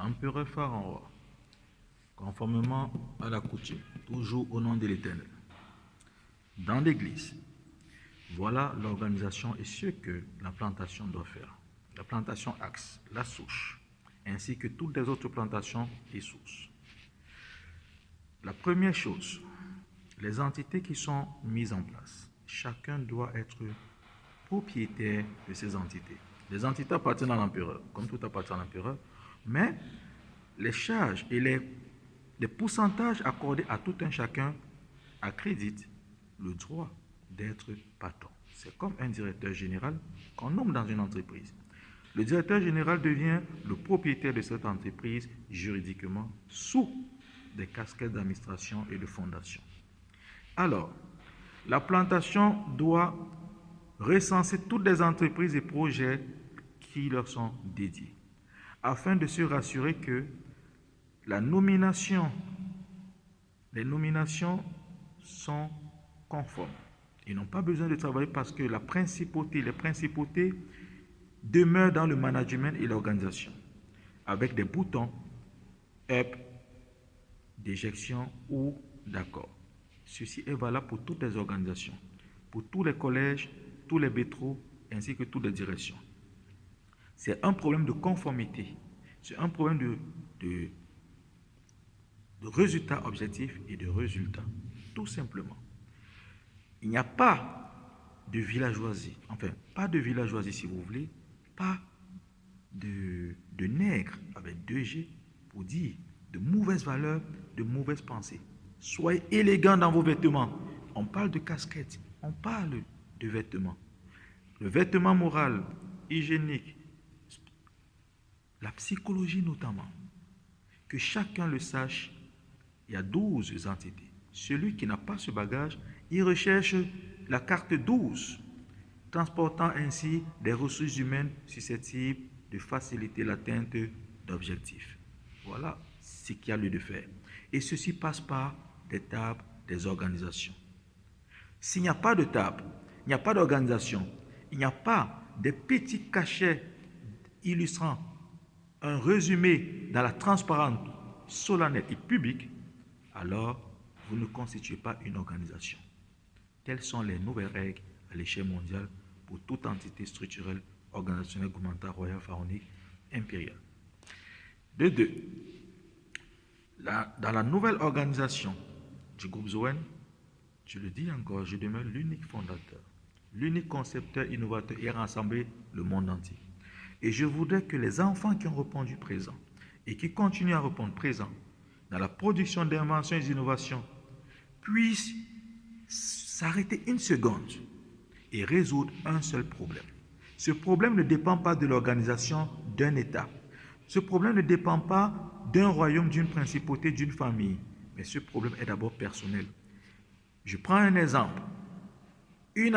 Empereur Pharaon, conformément à la coutume, toujours au nom de l'Éternel. Dans l'Église, voilà l'organisation et ce que la plantation doit faire. La plantation axe, la souche, ainsi que toutes les autres plantations et sources. La première chose, les entités qui sont mises en place. Chacun doit être propriétaire de ces entités. Les entités appartiennent à l'empereur, comme tout appartient à l'empereur, mais les charges et les pourcentages accordés à tout un chacun accréditent le droit d'être patron. C'est comme un directeur général qu'on nomme dans une entreprise. Le directeur général devient le propriétaire de cette entreprise juridiquement sous des casquettes d'administration et de fondation. Alors, la plantation doit recenser toutes les entreprises et projets qui leur sont dédiés, afin de se rassurer que les nominations sont conformes. Ils n'ont pas besoin de travailler parce que les principautés demeurent dans le management et l'organisation, avec des boutons up, d'éjection ou d'accord. Ceci est valable pour toutes les organisations, pour tous les collèges, tous les métros, ainsi que toutes les directions. C'est un problème de conformité, c'est un problème de résultats objectifs et de résultats, tout simplement. Il n'y a pas de villageoisie, enfin, pas de villageoisie si vous voulez, pas de nègre avec 2G pour dire de mauvaises valeurs, de mauvaises pensées. Soyez élégants dans vos vêtements. On parle de casquette, on parle de vêtements. Le vêtement moral, hygiénique, la psychologie notamment. Que chacun le sache, il y a 12 entités. Celui qui n'a pas ce bagage, il recherche la carte 12, transportant ainsi des ressources humaines susceptibles de faciliter l'atteinte d'objectifs. Voilà ce qu'il y a lieu de faire. Et ceci passe par des tables, des organisations. S'il n'y a pas de table, il n'y a pas d'organisation, il n'y a pas de petits cachets illustrant un résumé dans la transparence solennelle et publique, alors vous ne constituez pas une organisation. Telles sont les nouvelles règles à l'échelle mondiale pour toute entité structurelle, organisationnelle, gouvernementale, royale, pharaonique, impériale. De deux, dans la nouvelle organisation du groupe Zoen, je le dis encore, je demeure l'unique fondateur, l'unique concepteur, innovateur et rassembler le monde entier. Et je voudrais que les enfants qui ont répondu présent et qui continuent à répondre présent dans la production d'inventions et d'innovations puissent s'arrêter une seconde et résoudre un seul problème. Ce problème ne dépend pas de l'organisation d'un État. Ce problème ne dépend pas d'un royaume, d'une principauté, d'une famille. Mais ce problème est d'abord personnel. Je prends un exemple. Une